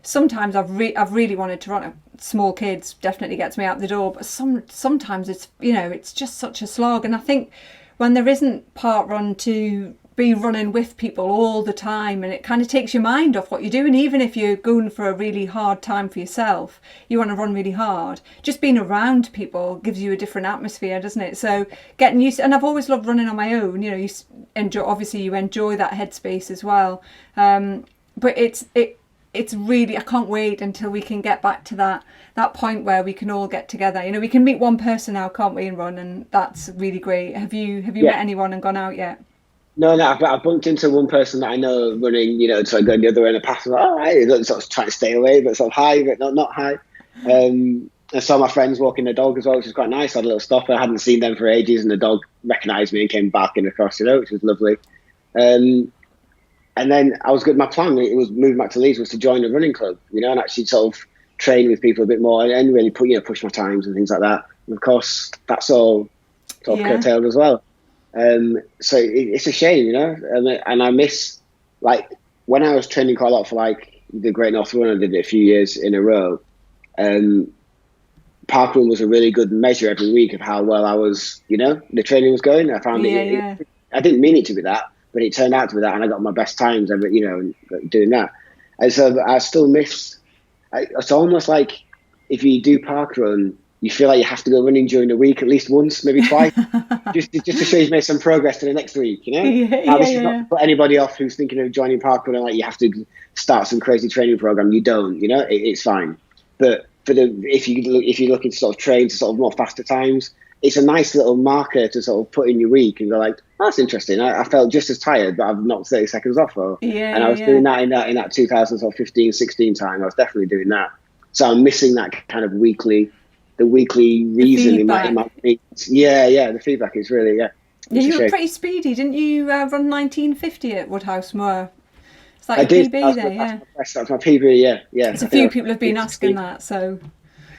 Sometimes I've really wanted to run. Small kids definitely gets me out the door, but sometimes it's, it's just such a slog. And I think when there isn't parkrun to be running with people all the time, and it kind of takes your mind off what you're doing. Even if you're going for a really hard time for yourself, you want to run really hard, just being around people gives you a different atmosphere, doesn't it? So getting used to, and I've always loved running on my own. You enjoy that headspace as well, but it's really, I can't wait until we can get back to that point where we can all get together. We can meet one person now, can't we, and run, and that's really great. Have you met anyone and gone out yet? No, I've bumped into one person that I know running, so I go the other end of the path. I'm like, all right, sort of trying to stay away, but sort of high, but not high. I saw my friends walking their dog as well, which was quite nice. I had a little stopper. I hadn't seen them for ages, and the dog recognised me and came barking across, which was lovely. And then I was good. My plan, it was moving back to Leeds, was to join a running club, and actually sort of train with people a bit more and really push my times and things like that. And of course, that's all sort of curtailed as well. So it's a shame, and I miss, like, when I was training quite a lot for like the Great North Run, I did it a few years in a row. Parkrun was a really good measure every week of how well I was, the training was going. I found I didn't mean it to be that, but it turned out to be that, and I got my best times ever, doing that. And so I still miss. It's almost like if you do parkrun, you feel like you have to go running during the week at least once, maybe twice, just to show you've made some progress to the next week, This is not to put anybody off who's thinking of joining parkrun and like you have to start some crazy training program. You don't, it's fine. But if you're looking to sort of train to sort of more faster times, it's a nice little marker to sort of put in your week and go like, oh, that's interesting. I felt just as tired, but I've knocked 30 seconds off. And I was doing that in that 2015, 16 time. I was definitely doing that. So I'm missing that kind of weekly reason in my meetings. Yeah, the feedback is really, Yeah, you were pretty speedy, didn't you? Run 1950 at Woodhouse Moor. It's like a PB there, yeah. That's my PB, yeah. There's a few people have been asking that, so.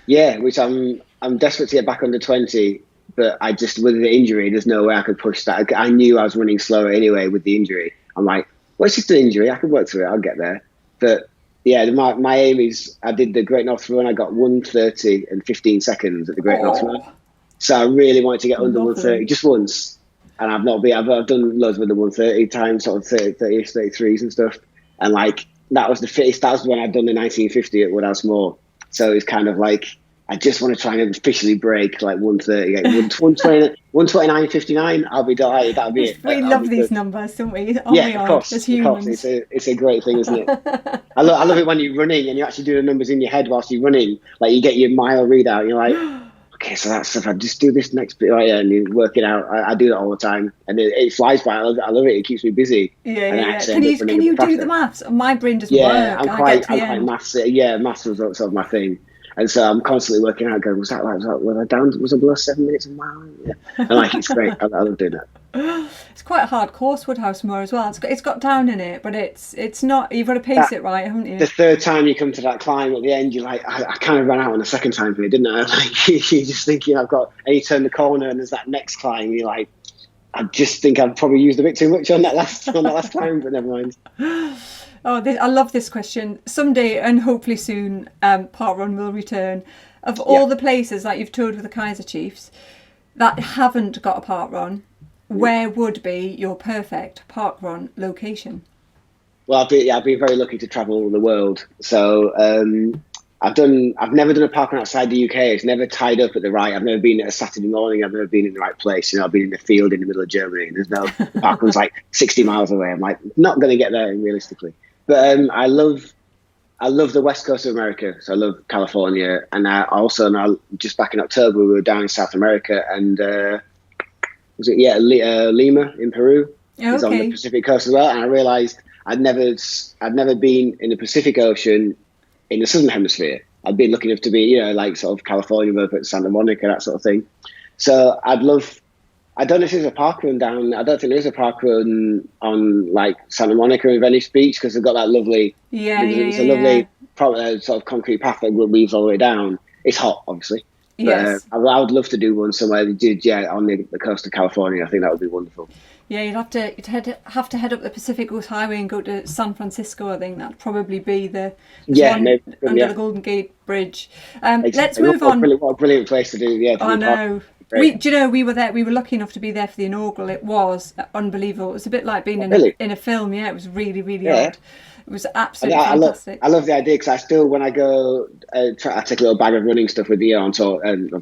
Yeah, which I'm desperate to get back under 20. But I just, with the injury, there's no way I could push that. I knew I was running slower anyway with the injury. I'm like, well, it's just an injury. I can work through it. I'll get there. But yeah, my aim is, I did the Great North Run. I got 1:30 and 15 seconds at the Great North Run. So I really wanted to get under 1:30 just once. And I've done loads with the 1:30 times, sort of 30, 33s and stuff. And like, that was the fittest. That was when I'd done the 1950 at Woodhouse Moor. So it's kind of like, I just want to try and officially break like 1:30, 1:29.59. I'll be delighted. That'll be it. We love these numbers, don't we? Of course. As humans. It's a great thing, isn't it? I love it when you're running and you actually do the numbers in your head whilst you're running. Like you get your mile readout. And you're like, okay, so that's if I just do this next bit right here and you work it out. I do that all the time, and it flies by. I love it. It keeps me busy. Yeah. Can you do the maths? My brain doesn't work. Yeah, I'm quite maths. Yeah, maths was sort of my thing. And so I'm constantly working out, going, was I below 7 minutes a mile? Yeah. And like, it's great. I love doing that. It's quite a hard course, Woodhouse Moor as well. It's got down in it, but it's not. You've got to pace it right, haven't you? The third time you come to that climb at the end, you're like, I kind of ran out on the second time for it, didn't I? Like, you're just thinking, and you turn the corner and there's that next climb. You're like, I just think I've probably used a bit too much on that last climb, but never mind. Oh, I love this question. Someday, and hopefully soon, parkrun will return. Of all the places that you've toured with the Kaiser Chiefs that haven't got a parkrun, where would be your perfect parkrun location? Well, I've been very lucky to travel the world. So I've never done a parkrun outside the UK. It's never tied up at the right. I've never been at a Saturday morning. I've never been in the right place. I've been in the field in the middle of Germany. And there's no parkrun's like 60 miles away. I'm like, not going to get there realistically. But I love the west coast of America. So I love California. And just back in October, we were down in South America. And Lima in Peru. It's on the Pacific coast as well. And I realized I'd never been in the Pacific Ocean in the Southern Hemisphere. I'd been lucky enough to be, like sort of California, but Santa Monica, that sort of thing. So I don't know if there's a parkrun down. I don't think there's a parkrun on like Santa Monica and Venice Beach because they've got that lovely, lovely sort of concrete path that weaves all the way down. It's hot, obviously. Yes. But I would love to do one somewhere on the coast of California. I think that would be wonderful. Yeah, you'd have to head up the Pacific Coast Highway and go to San Francisco. I think that'd probably be the under the Golden Gate Bridge. Exactly. Let's move on. What a brilliant place to do. Yeah, I know. We were there. We were lucky enough to be there for the inaugural. It was unbelievable. It was a bit like being in a film. Yeah, it was really, really odd. It was absolutely fantastic. I love the idea because I still, when I go, I take a little bag of running stuff with me on tour, and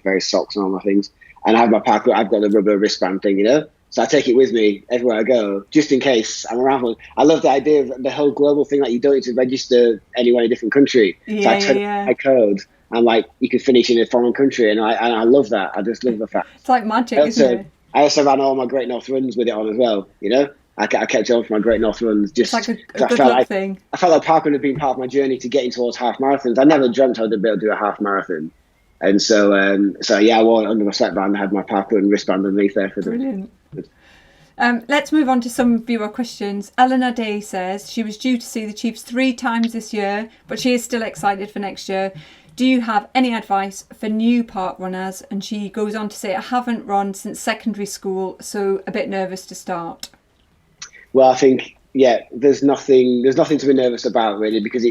various socks and all my things, and I have my parkour. I've got the rubber wristband thing, So I take it with me everywhere I go, just in case I'm around. I love the idea of the whole global thing, like you don't need to register anywhere in a different country. Yeah, so I turn my code, and like you can finish in a foreign country, and I love that. I just love the fact. It's like magic, isn't it? I also ran all my Great North runs with it on as well, I kept it on for my Great North runs. Just it's like a good luck thing. I felt like parkrun had been part of my journey to getting towards half marathons. I never dreamt I'd be able to do a half marathon. And so I wore it under my sweatband. I had my parkrun wristband underneath there for Brilliant. Let's move on to some viewer questions. Eleanor Day says she was due to see the Chiefs 3 times this year, but she is still excited for next year. Do you have any advice for new park runners? And she goes on to say, I haven't run since secondary school, so a bit nervous to start. Well, I think, there's nothing to be nervous about really, because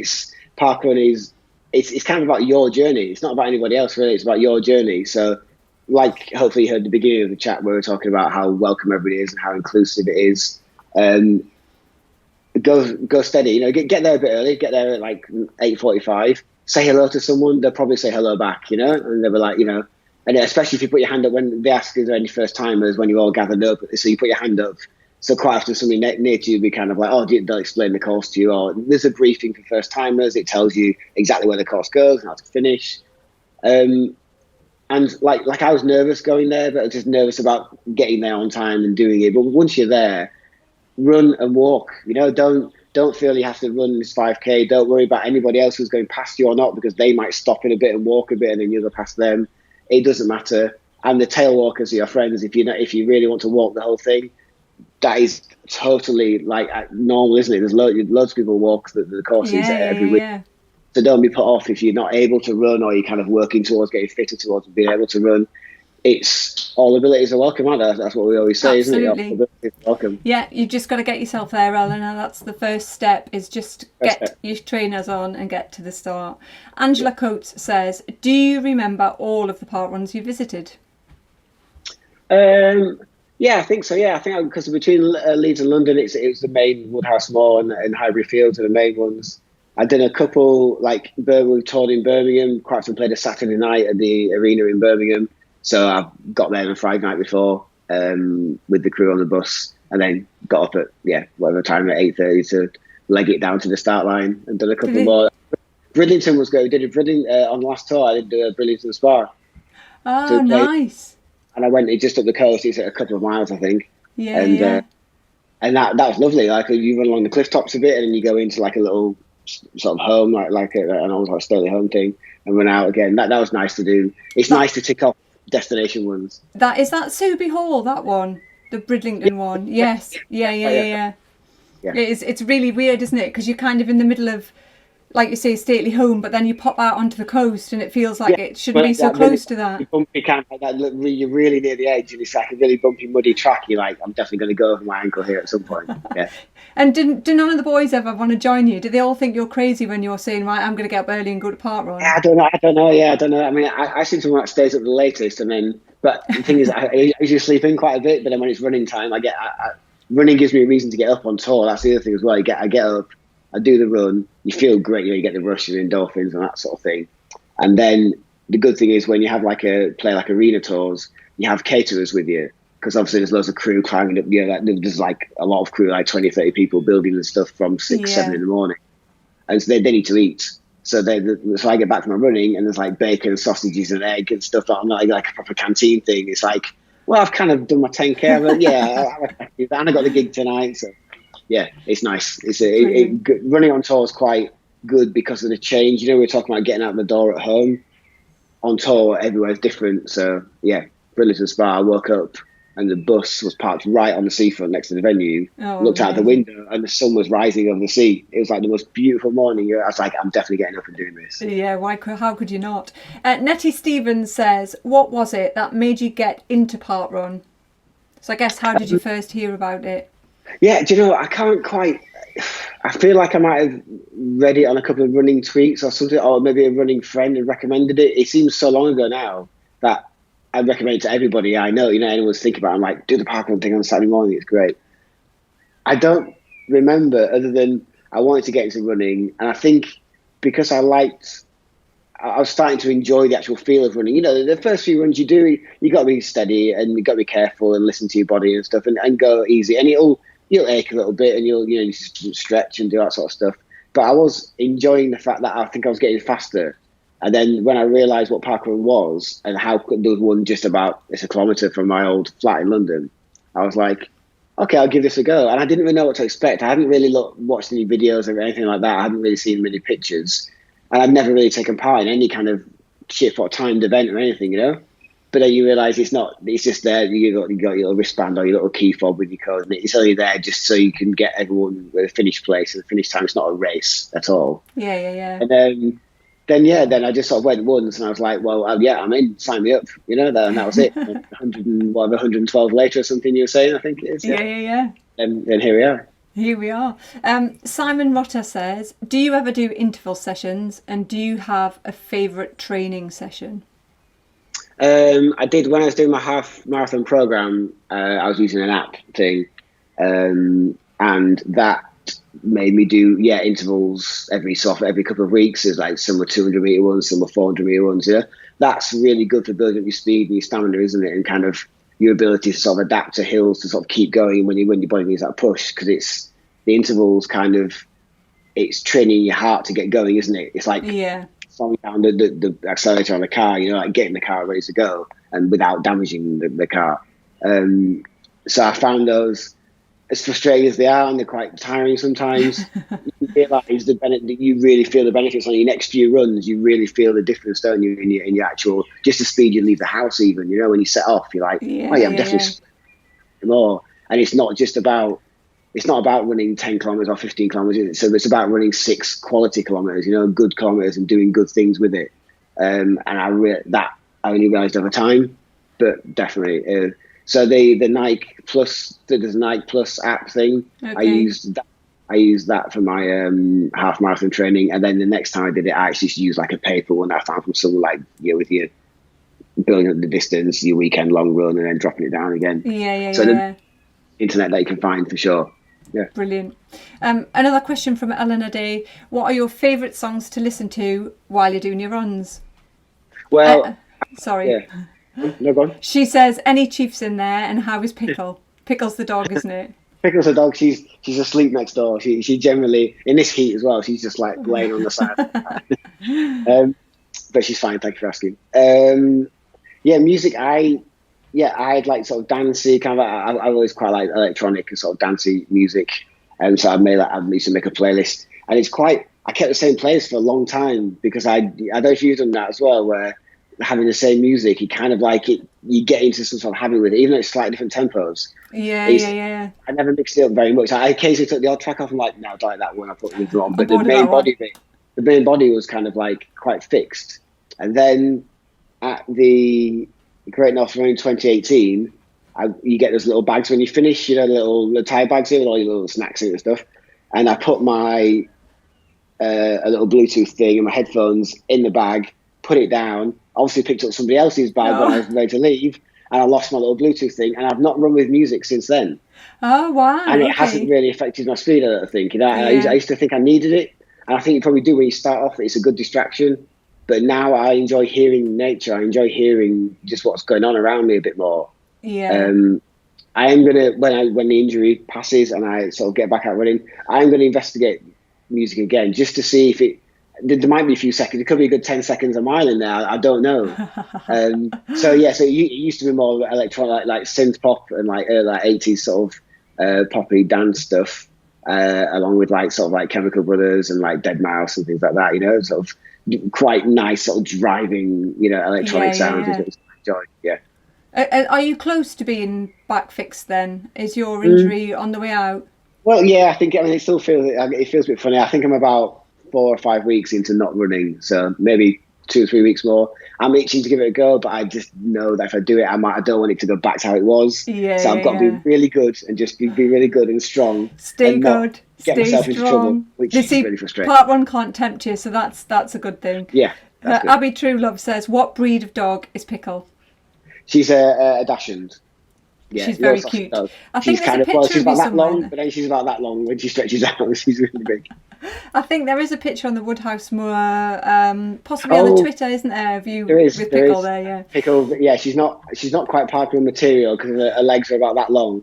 parkrun is kind of about your journey. It's not about anybody else really. It's about your journey. So like hopefully you heard at the beginning of the chat where we were talking about how welcome everybody is and how inclusive it is. Go steady, get there a bit early, get there at like 8:45, say hello to someone, they'll probably say hello back, and they'll be like, and especially if you put your hand up when they ask, is there any first timers when you're all gathered up, so you put your hand up So quite often somebody near to you will be kind of like, oh, they'll explain the course to you, or there's a briefing for first timers. It tells you exactly where the course goes and how to finish. And like I was nervous going there, but I was just nervous about getting there on time and doing it. But once you're there, run and walk. Don't feel you have to run this 5K. Don't worry about anybody else who's going past you or not, because they might stop in a bit and walk a bit, and then you'll go past them. It doesn't matter. And the tail walkers are your friends. If you really want to walk the whole thing, that is totally like normal, isn't it? There's loads of people walk the courses every week. Yeah. So don't be put off if you're not able to run, or you're kind of working towards getting fitter towards being able to run. It's all abilities are welcome, aren't they? That's what we always say, Absolutely. Isn't it? All abilities are welcome. Yeah, you've just got to get yourself there, Eleanor. That's the first step, is just get your trainers on and get to the start. Angela Coates says, do you remember all of the parkruns you visited? Yeah, I think so. Yeah, I think because between Leeds and London, it was the main Woodhouse Mall and Highbury Fields are the main ones. I did a couple, like we toured in Birmingham. Quite often played a Saturday night at the arena in Birmingham. So I got there on a Friday night before with the crew on the bus, and then got up at whatever time at 8:30 to leg it down to the start line, and done a couple more. Bridlington was good. We did a Bridlington on the last tour. I did do a Bridlington Spa. Oh, so nice. And I went just up the coast. It's a couple of miles, I think. Yeah, and that was lovely. Like you run along the cliff tops a bit, and then you go into like a little sort of home, like an old like stately home thing, and run out again. That was nice to do. It's nice to tick off destination ones. That Soubey Hall, that one, the Bridlington one. Yes, yeah. It's really weird, isn't it? Because you're kind of in the middle of, like you say, stately home, but then you pop out onto the coast, and it feels like it shouldn't be so close to that. Bumpy kind of like that. You're really near the edge, and it's like a really bumpy, muddy track. You're like, I'm definitely going to go over my ankle here at some point. Yeah. And do none of the boys ever want to join you? Do they all think you're crazy when you're saying, right, I'm going to get up early and go to parkrun? I don't know. Yeah, I don't know. I mean, I seem to be one that stays up the latest, and then. But the thing is, I usually sleep in quite a bit. But then when it's running time, running gives me a reason to get up on tour. That's the other thing as well. I get up, I do the run. You feel great. You get the rush of endorphins and that sort of thing. And then the good thing is when you have play arena tours, you have caterers with you, because obviously there's loads of crew climbing up. There's like a lot of crew, like 20, 30 people building and stuff from 6, 7 in the morning, and so they need to eat. So I get back from my running, and there's like bacon, sausages, and egg and stuff. I'm not like a proper canteen thing. It's like, well, I've kind of done my 10K, but and I got the gig tonight. So yeah, it's nice. Running on tour is quite good because of the change. We're talking about getting out the door at home. On tour, everywhere's different. So yeah, Bridlington Spa. I woke up and the bus was parked right on the seafront next to the venue. Looked out the window and the sun was rising over the sea. It was like the most beautiful morning. I was like, I'm definitely getting up and doing this. Yeah, how could you not? Nettie Stevens says, what was it that made you get into parkrun? So I guess, how did you first hear about it? Yeah, do you know, I can't quite... I feel like I might have read it on a couple of running tweets or something, or maybe a running friend had recommended it. It seems so long ago now that I recommend it to everybody I know. Anyone's thinking about it, I'm like, do the parkrun thing on Saturday morning, it's great. I don't remember, other than I wanted to get into running, and I think because I was starting to enjoy the actual feel of running. The first few runs you do, you got to be steady and you got to be careful and listen to your body and stuff, and go easy. And you'll ache a little bit, and you stretch and do that sort of stuff. But I was enjoying the fact that I think I was getting faster. And then when I realised what parkrun was and how there was one just about a kilometre from my old flat in London, I was like, okay, I'll give this a go. And I didn't really know what to expect. I hadn't really watched any videos or anything like that. I hadn't really seen many pictures. And I'd never really taken part in any kind of ship or timed event or anything, But then you realise it's just there. You got your little wristband or your little key fob with your code, and it's only there just so you can get everyone with a finish place and a finish time. It's not a race at all. Yeah. And then I just sort of went once, and I was like, well, I'm in. Sign me up, and that was it. 112 later or something you were saying, I think it is. Yeah. And here we are. Here we are. Simon Rotter says, do you ever do interval sessions, and do you have a favourite training session? I did when I was doing my half marathon program. I was using an app thing, and that made me do intervals every couple of weeks. There's like some were 200 meter ones, some were 400 meter ones. That's really good for building up your speed and your stamina, isn't it? And kind of your ability to sort of adapt to hills to sort of keep going when your body needs that push, because it's the intervals kind of, it's training your heart to get going, isn't it? It's like slowing down the accelerator on the car, you know, like getting the car ready to go and without damaging the car. So I found those, as frustrating as they are, and they're quite tiring sometimes, you realise you really feel the benefits on your next few runs. You really feel the difference, don't you, in your actual, just the speed you leave the house even, you know, when you set off, you're like, I'm definitely more. And it's not about running 10 kilometres or 15 kilometres. So it's about running 6 quality kilometres, you know, good kilometres and doing good things with it. And I only realised over time, but definitely. So the Nike Plus, there's a Nike Plus app thing. Okay. I used that for my half marathon training, and then the next time I did it, I actually used like a paper one I found from someone, like, you know, with your building up the distance, your weekend long run, and then dropping it down again. So the internet that you can find for sure. Yeah. Brilliant. Another question from Eleanor Day: what are your favourite songs to listen to while you're doing your runs? Well, sorry. Yeah. No, go on. She says, any Chiefs in there, and how is Pickle? Pickle's the dog, isn't it? Pickle's the dog. She's asleep next door. She generally, in this heat as well, she's just like laying on the side. But she's fine. Thank you for asking. Music. I'd like sort of dancey kind of. I always quite like electronic and sort of dancey music, and so I used to make a playlist, and it's quite. I kept the same playlist for a long time because I don't know if you've done that as well, where having the same music, you kind of like it, you get into some sort of habit with it, even though it's slightly different tempos. Yeah. I never mixed it up very much. I occasionally took the odd track off and like, no, I don't like that one, I put it wrong. But the main body was kind of like quite fixed. And then at the Great North Run in 2018, you get those little bags when you finish, you know, the tie bags here with all your little snacks in it and stuff. And I put my a little Bluetooth thing and my headphones in the bag, put it down, obviously picked up somebody else's bag when I was ready to leave, and I lost my little Bluetooth thing, and I've not run with music since then. Oh, wow. And it hasn't really affected my speed, I don't think. You know, I used to think I needed it, and I think you probably do when you start off. It's a good distraction, but now I enjoy hearing nature. I enjoy hearing just what's going on around me a bit more. Yeah. I am gonna, when the injury passes and I sort of get back out running, I am gonna investigate music again just to see if there might be a few seconds. It could be a good 10 seconds a mile in there. I don't know. So it used to be more electronic, like synth pop and like 80s sort of poppy dance stuff, along with like sort of like Chemical Brothers and like Dead Mouse and things like that. You know, sort of quite nice sort of driving, you know, electronic sounds. Yeah. Are you close to being back fixed then? Is your injury on the way out? Well, yeah, it still feels a bit funny. I think I'm about 4 or 5 weeks into not running, so maybe 2 or 3 weeks more. I'm itching to give it a go, but I just know that if I do it, I don't want it to go back to how it was. So I've got to be really good and just be really good and strong. Stay good. Get Stay myself strong. into trouble, which is really frustrating. Parkrun can't tempt you, so that's a good thing. Yeah. Abby Truelove says, what breed of dog is Pickle? She's a Dachshund. Yeah, she's very cute. I think there's a picture she's about that long, there. but then she's about that long when she stretches out. She's really big. I think there is a picture on the Woodhouse Moor, possibly on the Twitter, isn't there? Of you with Pickle there, yeah. Pickle, yeah, she's not quite parkrun material because her legs are about that long.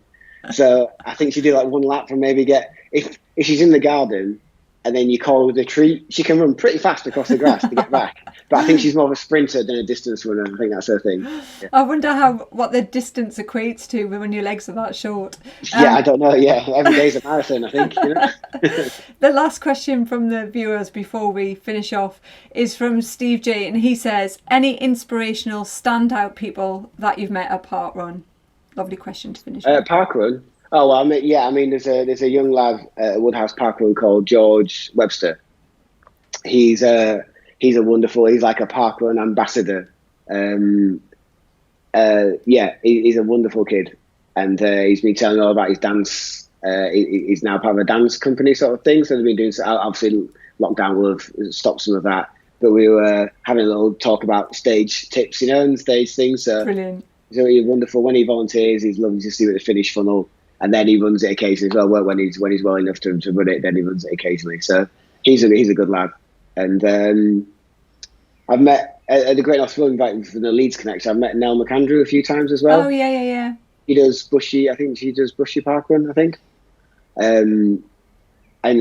So I think she did like one lap and maybe if she's in the garden and then you call her with a treat, she can run pretty fast across the grass to get back. But I think she's more of a sprinter than a distance runner. I think that's her thing. Yeah. I wonder what the distance equates to when your legs are that short. Yeah, I don't know. Yeah, every day's a marathon, I think. You know? The last question from the viewers before we finish off is from Steve J, and he says, any inspirational standout people that you've met at parkrun? Lovely question to finish with. Parkrun? Oh, well, there's a young lad at Woodhouse Parkrun called George Webster. He's like a parkrun ambassador. He's a wonderful kid, and he's been telling all about his dance. He's now part of a dance company sort of thing. So they've been doing. Obviously, lockdown will have stopped some of that, but we were having a little talk about stage tips, you know, and stage things. So brilliant. He's really wonderful. When he volunteers, he's lovely to see at the finish funnel, and then he runs it occasionally as well. When he's well enough to run it, then he runs it occasionally. So he's a good lad. And I've met at the Great North Run, like for the Leeds connection, I've met Nell McAndrew a few times as well. Oh yeah. She does Bushy. I think she does Bushy parkrun. I think. And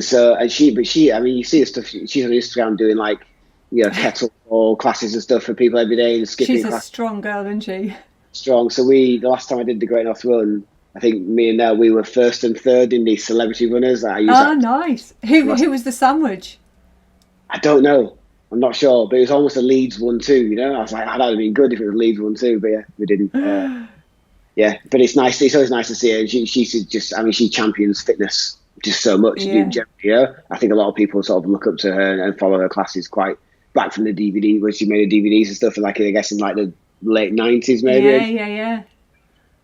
she. I mean, you see her stuff. She's on Instagram doing like, kettlebell classes and stuff for people every day and skipping. She's a strong girl, isn't she? Strong. So the last time I did the Great North Run, I think me and Nell, we were first and third in the celebrity runners. Nice. Who was the sandwich? I don't know. I'm not sure, but it was almost a Leeds 1-2. I was like, that would have been good if it was Leeds 1-2, but yeah, we didn't. Yeah, but it's nice. It's always nice to see her. And she champions fitness just so much. Yeah. I think a lot of people sort of look up to her and follow her classes quite back from the DVD where she made the DVDs and stuff. And like I guess in like the late 90s maybe. Yeah.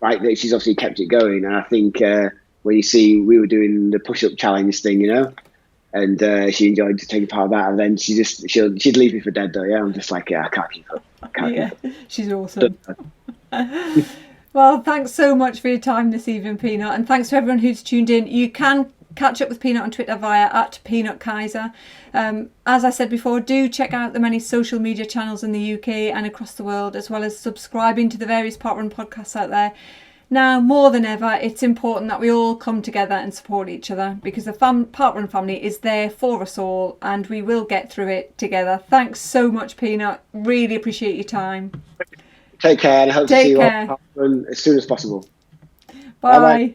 Right, that she's obviously kept it going. And I think when you see we were doing the push-up challenge thing, and she enjoyed taking part of that. And then she'd leave me for dead though. Yeah, I'm just like, I can't keep up. Keep up. She's awesome. Well, thanks so much for your time this evening, Peanut, and thanks to everyone who's tuned in. You can catch up with Peanut on Twitter via @PeanutKaiser. As I said before, do check out the many social media channels in the UK and across the world, as well as subscribing to the various parkrun podcasts out there. Now, more than ever, it's important that we all come together and support each other, because the parkrun family is there for us all, and we will get through it together. Thanks so much, Peanut. Really appreciate your time. Take care, and I hope to see you all as soon as possible. Bye. Bye-bye.